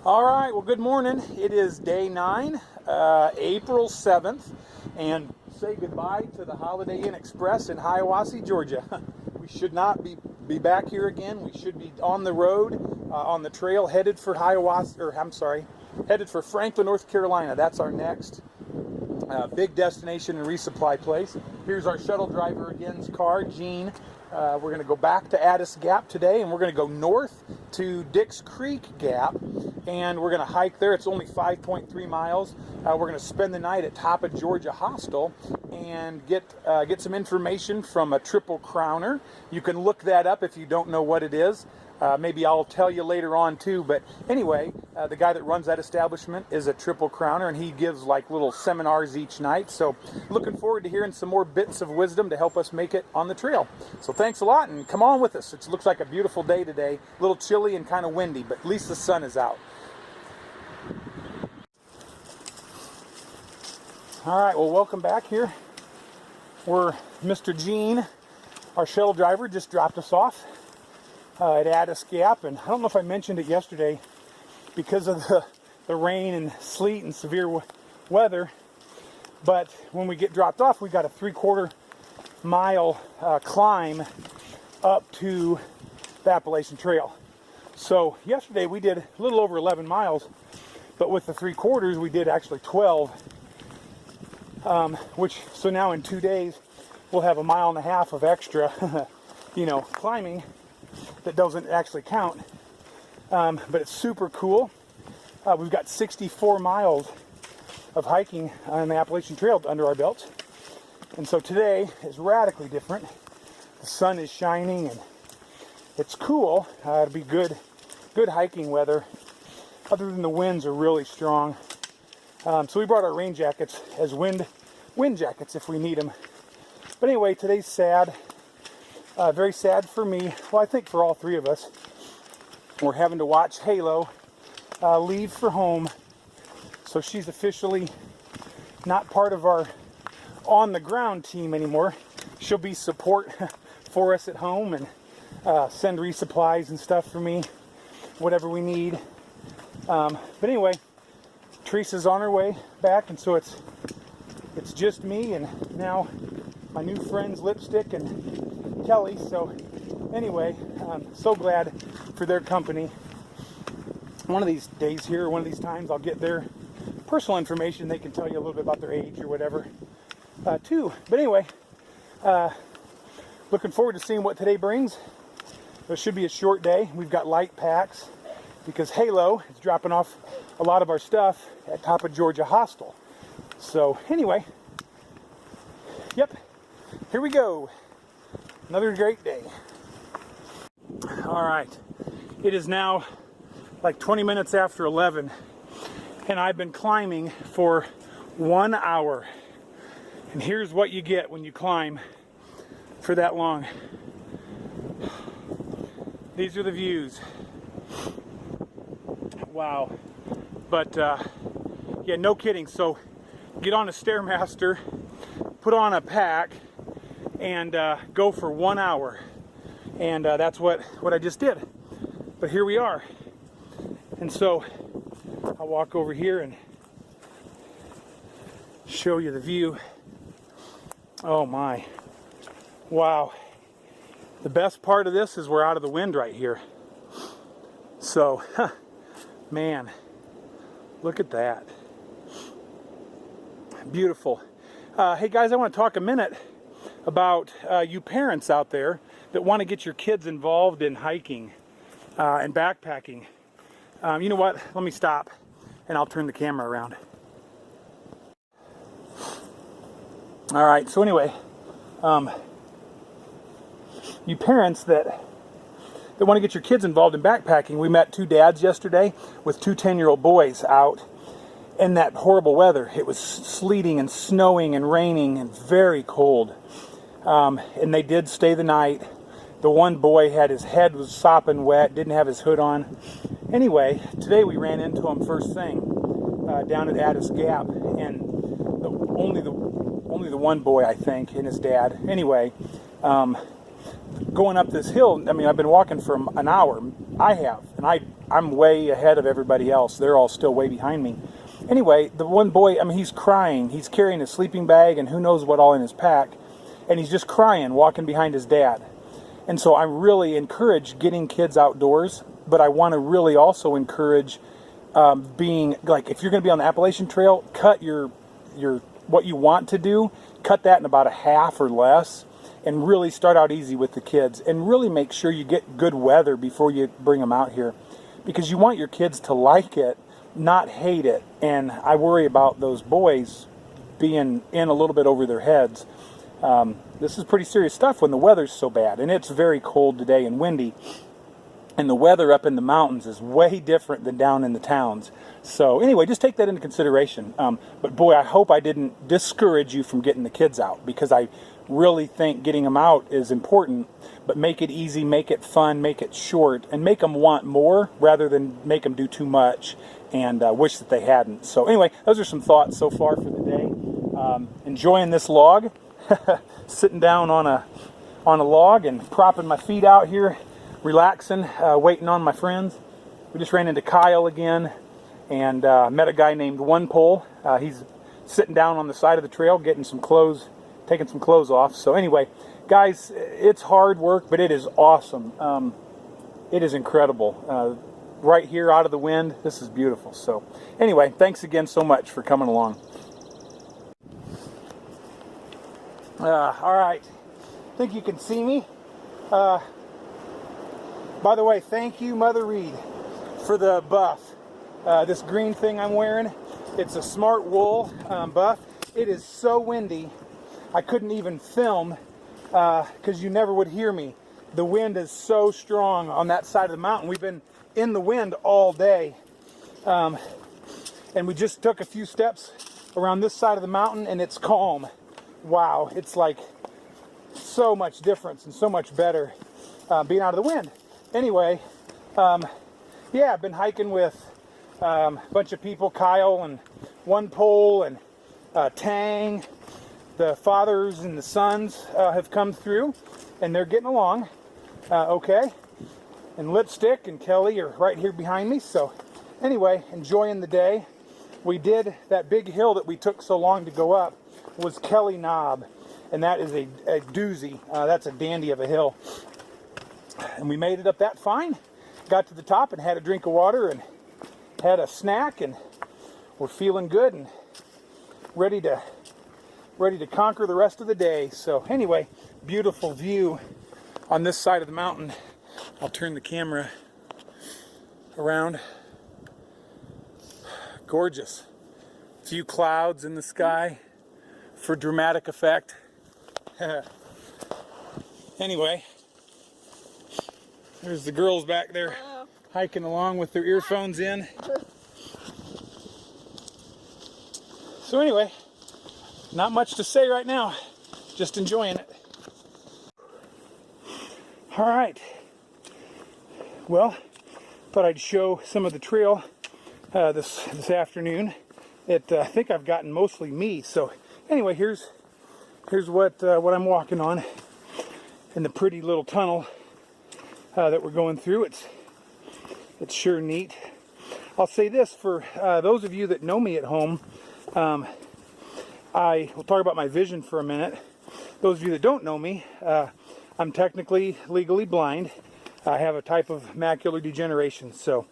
All right, well, good morning. It is day 9, April 7th, and say goodbye to the Holiday Inn Express in Hiawassee, Georgia. We should not be back here again. We should be on the road, on the trail, headed for headed for Franklin, North Carolina. That's our next big destination and resupply place. Here's our shuttle driver again's car, Gene. We're going to go back to Addis Gap today, and we're going to go north to Dix Creek Gap, and we're going to hike there. It's only 5.3 miles. We're going to spend the night at Top of Georgia Hostel and get some information from a Triple Crowner. You can look that up if you don't know what it is. Maybe I'll tell you later on too, but anyway, the guy that runs that establishment is a Triple Crowner, and he gives like little seminars each night. So looking forward to hearing some more bits of wisdom to help us make it on the trail. So thanks a lot, and come on with us. It looks like a beautiful day today. A little chilly and kind of windy, but at least the sun is out. All right, well, welcome back here. We're Mr. Gene, our shuttle driver, just dropped us off at Addis Gap, and I don't know if I mentioned it yesterday, because of the rain and sleet and severe weather, but when we get dropped off, we got a 3/4 mile climb up to the Appalachian Trail. So yesterday we did a little over 11 miles, but with the 3/4 we did actually 12, so now in 2 days we'll have 1.5 miles of extra climbing that doesn't actually count, but it's super cool. We've got 64 miles of hiking on the Appalachian Trail under our belts, and so today is radically different. The sun is shining and it's cool. It'll be good hiking weather, other than the winds are really strong. So we brought our rain jackets as wind jackets if we need them. But anyway, today's sad. Very sad for me. Well, I think for all three of us. We're having to watch Halo leave for home. So she's officially not part of our on-the-ground team anymore. She'll be support for us at home and send resupplies and stuff for me, whatever we need. But anyway, Teresa's on her way back, and so it's just me and now my new friends Lipstick and Kelly. So anyway, I'm so glad for their company. One of these days here, one of these times, I'll get their personal information. They can tell you a little bit about their age or whatever too. But anyway, looking forward to seeing what today brings. It should be a short day. We've got light packs because Halo is dropping off a lot of our stuff at Top of Georgia Hostel. So anyway, yep, here we go. Another great day. All right, it is now like 20 minutes after 11, and I've been climbing for 1 hour. And here's what you get when you climb for that long. These are the views. Wow. But yeah, no kidding. So get on a Stairmaster, put on a pack, and go for 1 hour. And that's what I just did. But here we are. And so I'll walk over here and show you the view. Oh my. Wow. The best part of this is we're out of the wind right here. So, man, look at that. Beautiful. Hey guys, I want to talk a minute about you parents out there that want to get your kids involved in hiking and backpacking. You know what? Let me stop and I'll turn the camera around. All right, so anyway, you parents that want to get your kids involved in backpacking, we met 2 dads yesterday with 2 10-year-old boys out in that horrible weather. It was sleeting and snowing and raining and very cold. And they did stay the night. The one boy had his head was sopping wet, didn't have his hood on. Anyway, today we ran into him first thing down at Addis Gap, and only the one boy, I think, and his dad. Anyway, going up this hill, I mean, I've been walking for an hour. I have, and I'm way ahead of everybody else. They're all still way behind me. Anyway, the one boy, I mean, he's crying. He's carrying a sleeping bag and who knows what all in his pack. And he's just crying, walking behind his dad. And so I really encourage getting kids outdoors, but I want to really also encourage being, like, if you're going to be on the Appalachian Trail, cut your what you want to do, cut that in about a half or less, and really start out easy with the kids. And really make sure you get good weather before you bring them out here. Because you want your kids to like it, not hate it. And I worry about those boys being in a little bit over their heads. This is pretty serious stuff when the weather's so bad, and it's very cold today and windy, and the weather up in the mountains is way different than down in the towns. So anyway, just take that into consideration. But boy, I hope I didn't discourage you from getting the kids out, because I really think getting them out is important, but make it easy, make it fun, make it short, and make them want more rather than make them do too much and wish that they hadn't. So anyway, those are some thoughts so far for the day. Enjoying this log. Sitting down on a log and propping my feet out here, relaxing, waiting on my friends. We just ran into Kyle again and met a guy named One Pole. He's sitting down on the side of the trail getting some clothes, taking some clothes off. So anyway, guys, it's hard work, but it is awesome. It is incredible. Right here out of the wind, this is beautiful. So anyway, thanks again so much for coming along. All right, I think you can see me. By the way, thank you, Mother Reed, for the buff. This green thing I'm wearing, it's a Smart Wool buff. It is so windy, I couldn't even film because you never would hear me. The wind is so strong on that side of the mountain. We've been in the wind all day. And we just took a few steps around this side of the mountain and it's calm. Wow, it's like so much difference and so much better being out of the wind. Anyway, yeah, I've been hiking with a bunch of people, Kyle and One Pole and Tang. The fathers and the sons have come through and they're getting along okay. And Lipstick and Kelly are right here behind me. So anyway, enjoying the day. We did that big hill that we took so long to go up was Kelly Knob, and that is a doozy. That's a dandy of a hill. And we made it up that fine. Got to the top and had a drink of water and had a snack, and we're feeling good and ready to conquer the rest of the day. So anyway, beautiful view on this side of the mountain. I'll turn the camera around. Gorgeous. Few clouds in the sky for dramatic effect. Anyway, there's the girls back there hiking along with their earphones in. So anyway, not much to say right now, just enjoying it. All right, well, thought I'd show some of the trail this afternoon. I think I've gotten mostly me. So anyway, here's what I'm walking on in the pretty little tunnel that we're going through. It's sure neat. I'll say this for those of you that know me at home. I will talk about my vision for a minute. Those of you that don't know me, I'm technically legally blind. I have a type of macular degeneration. So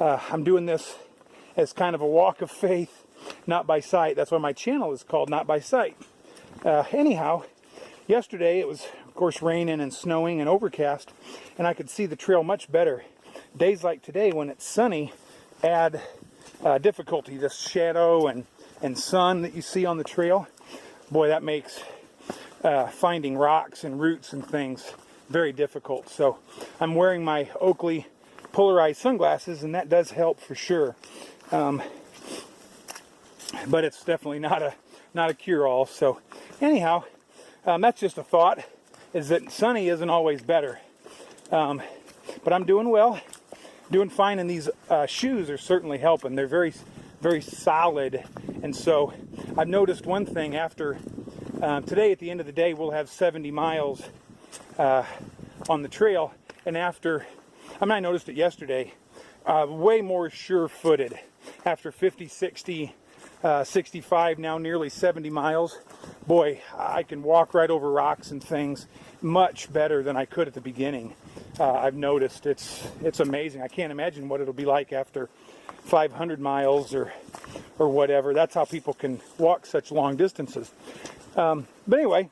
I'm doing this as kind of a walk of faith, not by sight. That's why my channel is called Not by Sight. Anyhow, yesterday it was, of course, raining and snowing and overcast, and I could see the trail much better. Days like today, when it's sunny, add difficulty. This shadow and sun that you see on the trail, boy, that makes finding rocks and roots and things very difficult. So I'm wearing my Oakley polarized sunglasses, and that does help for sure. But it's definitely not a cure-all. So anyhow, that's just a thought, is that sunny isn't always better. But I'm doing well, doing fine, and these shoes are certainly helping. They're very, very solid. And so I've noticed one thing after today, at the end of the day, we'll have 70 miles on the trail. And after, I noticed it yesterday, way more sure-footed. After 50, 60, 65, now nearly 70 miles, boy, I can walk right over rocks and things much better than I could at the beginning. I've noticed it's amazing. I can't imagine what it'll be like after 500 miles or whatever. That's how people can walk such long distances. But anyway,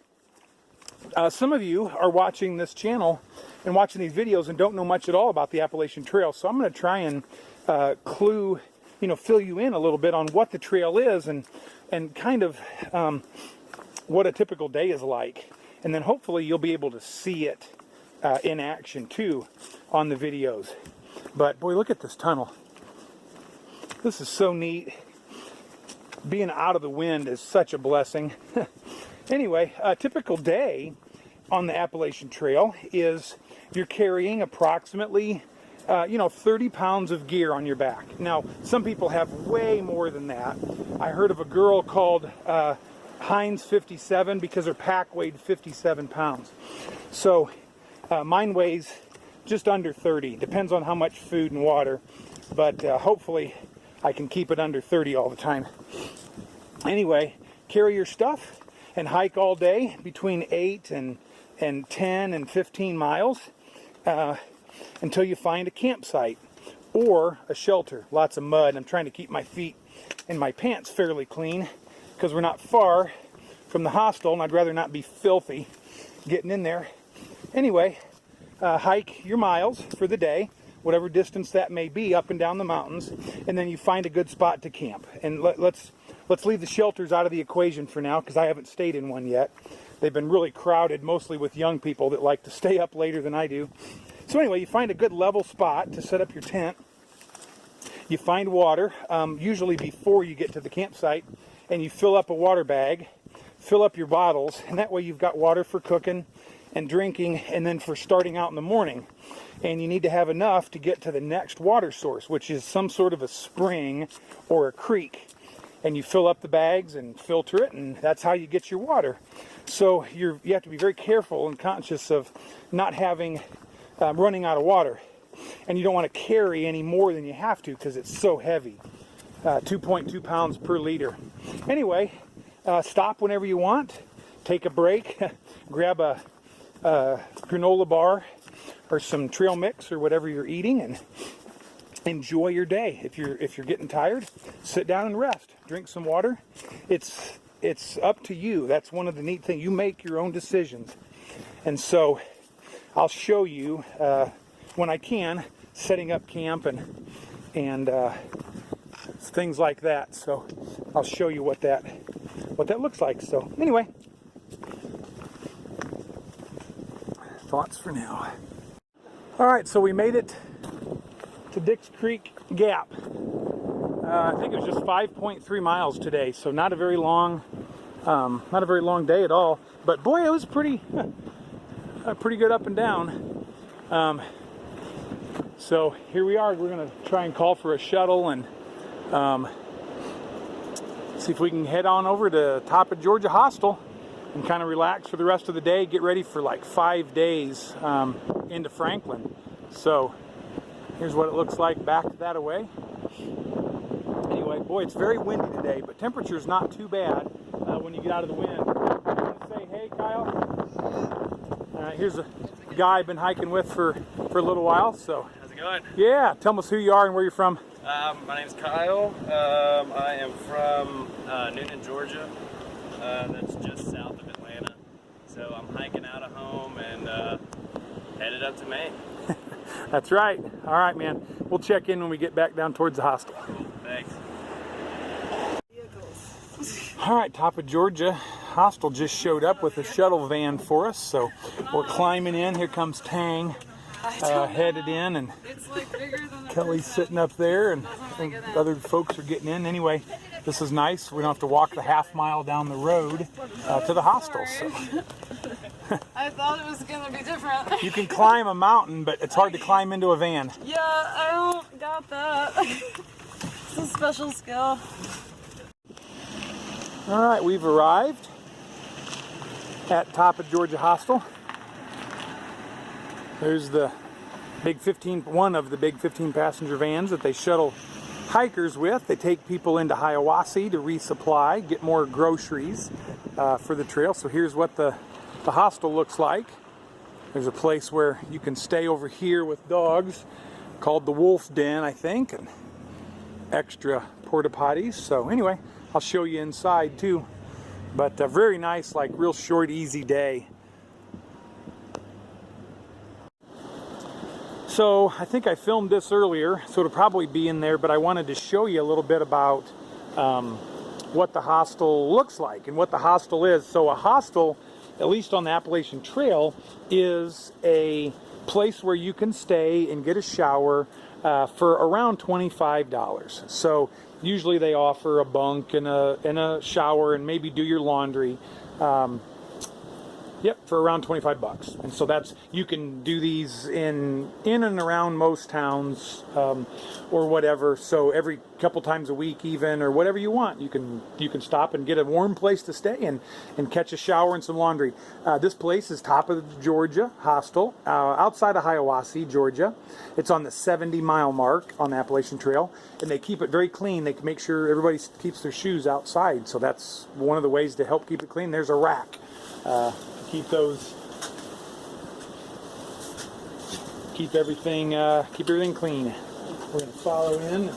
some of you are watching this channel and watching these videos and don't know much at all about the Appalachian Trail. So I'm going to try and fill you in a little bit on what the trail is and kind of what a typical day is like. And then hopefully you'll be able to see it in action too on the videos. But boy, look at this tunnel. This is so neat. Being out of the wind is such a blessing. Anyway, a typical day on the Appalachian Trail is you're carrying approximately 30 pounds of gear on your back. Now, some people have way more than that. I heard of a girl called Heinz 57 because her pack weighed 57 pounds. So mine weighs just under 30. Depends on how much food and water, but hopefully I can keep it under 30 all the time. Anyway, carry your stuff and hike all day between 8 and 10 and 15 miles until you find a campsite or a shelter. Lots of mud. I'm trying to keep my feet and my pants fairly clean because we're not far from the hostel and I'd rather not be filthy getting in there. Anyway, hike your miles for the day, whatever distance that may be, up and down the mountains, and then you find a good spot to camp. And let's leave the shelters out of the equation for now because I haven't stayed in one yet. They've been really crowded, mostly with young people that like to stay up later than I do. So anyway, you find a good level spot to set up your tent. You find water, usually before you get to the campsite, and you fill up a water bag, fill up your bottles, and that way you've got water for cooking and drinking, and then for starting out in the morning. And you need to have enough to get to the next water source, which is some sort of a spring or a creek. And you fill up the bags and filter it, and that's how you get your water. So you have to be very careful and conscious of not running out of water. And you don't want to carry any more than you have to because it's so heavy. 2.2 pounds per liter. Anyway, stop whenever you want. Take a break. Grab a granola bar or some trail mix or whatever you're eating and enjoy your day. If you're getting tired, sit down and rest. Drink some water. It's up to you. That's one of the neat things. You make your own decisions. And so I'll show you when I can setting up camp and things like that. So I'll show you what that looks like. So anyway, thoughts for now. All right, so we made it to Dix Creek Gap. I think it was just 5.3 miles today, so not a very long day at all. But boy, it was pretty good up and down. So here we are. We're gonna try and call for a shuttle and see if we can head on over to top of Georgia Hostel and kind of relax for the rest of the day. Get ready for like 5 days into Franklin. So here's what it looks like back that away. Anyway, boy, it's very windy today, but temperature's not too bad when you get out of the wind. You want to say hey, Kyle? Here's a guy I've been hiking with for a little while. So how's it going? Yeah, tell us who you are and where you're from. My name's Kyle. I am from Newton, Georgia. That's just south of Atlanta. So I'm hiking out of home and headed up to Maine. That's right. All right, man. We'll check in when we get back down towards the hostel. Cool. Thanks. All right, top of Georgia Hostel just showed up with a shuttle van for us, so we're climbing in. Here comes Tang, headed in, and it's like bigger than Kelly's sitting up there, and other folks are getting in. Anyway, this is nice. We don't have to walk the half-mile down the road to the hostel. So. I thought it was gonna be different. You can climb a mountain, but it's hard to climb into a van. Yeah, I don't got that. It's a special skill. All right, we've arrived at top of Georgia Hostel. There's the one of the big 15 passenger vans that they shuttle hikers with. They take people into Hiawassee to resupply, get more groceries for the trail. So here's what the hostel looks like. There's a place where you can stay over here with dogs called the Wolf Den, I think, and extra porta potties. So anyway, I'll show you inside too. But very nice, like real short, easy day. So I think I filmed this earlier, so it'll probably be in there, but I wanted to show you a little bit about what the hostel looks like and what the hostel is. So a hostel, at least on the Appalachian Trail, is a place where you can stay and get a shower for around $25. So usually they offer a bunk and a shower and maybe do your laundry. Yep, for around 25 bucks. And so you can do these in and around most towns or whatever. So every couple times a week even, or whatever you want, you can stop and get a warm place to stay and catch a shower and some laundry. This place is top of the Georgia hostel, outside of Hiawassee, Georgia. It's on the 70-mile mark on the Appalachian Trail, and they keep it very clean. They can make sure everybody keeps their shoes outside. So that's one of the ways to help keep it clean. There's a rack. Keep everything clean. We're going to follow in,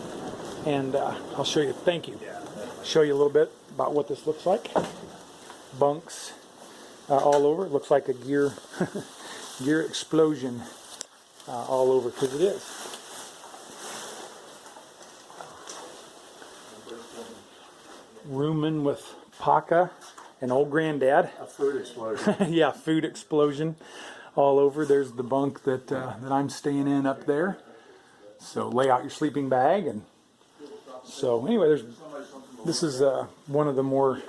and I'll show you. Thank you. Show you a little bit about what this looks like. Bunks all over. It looks like a gear explosion all over, because it is. Rooming with Paca and old granddad. A food explosion. Yeah, food explosion all over. There's the bunk that I'm staying in up there. So lay out your sleeping bag, and so anyway, this is one of the more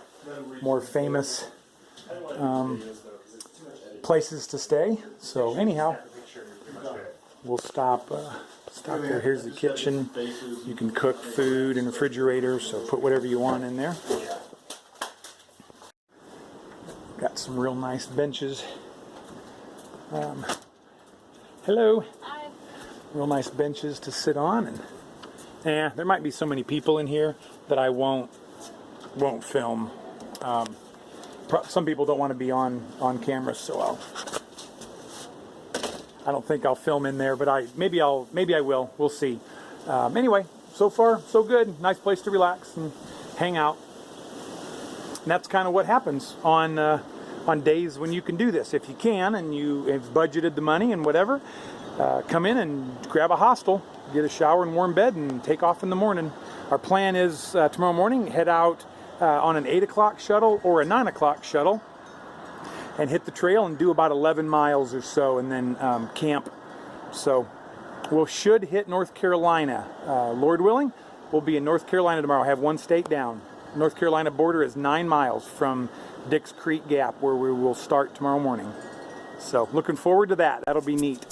famous places to stay. So anyhow, we'll stop there. Here's the kitchen. You can cook food in refrigerators, so put whatever you want in there. Got some real nice benches. Hello. Hi. Real nice benches to sit on, and there might be so many people in here that I won't film. Some people don't want to be on camera, so I don't think I'll film in there, but maybe I will. We'll see. Anyway, so far so good. Nice place to relax and hang out. And that's kind of what happens on days when you can do this. If you can, and you have budgeted the money and whatever, come in and grab a hostel, get a shower and warm bed, and take off in the morning. Our plan is tomorrow morning, head out on an 8 o'clock shuttle or a 9 o'clock shuttle and hit the trail and do about 11 miles or so, and then camp. So we should hit North Carolina. Lord willing, we'll be in North Carolina tomorrow. I have one state down. North Carolina border is 9 miles from Dix Creek Gap, where we will start tomorrow morning. So looking forward to that. That'll be neat.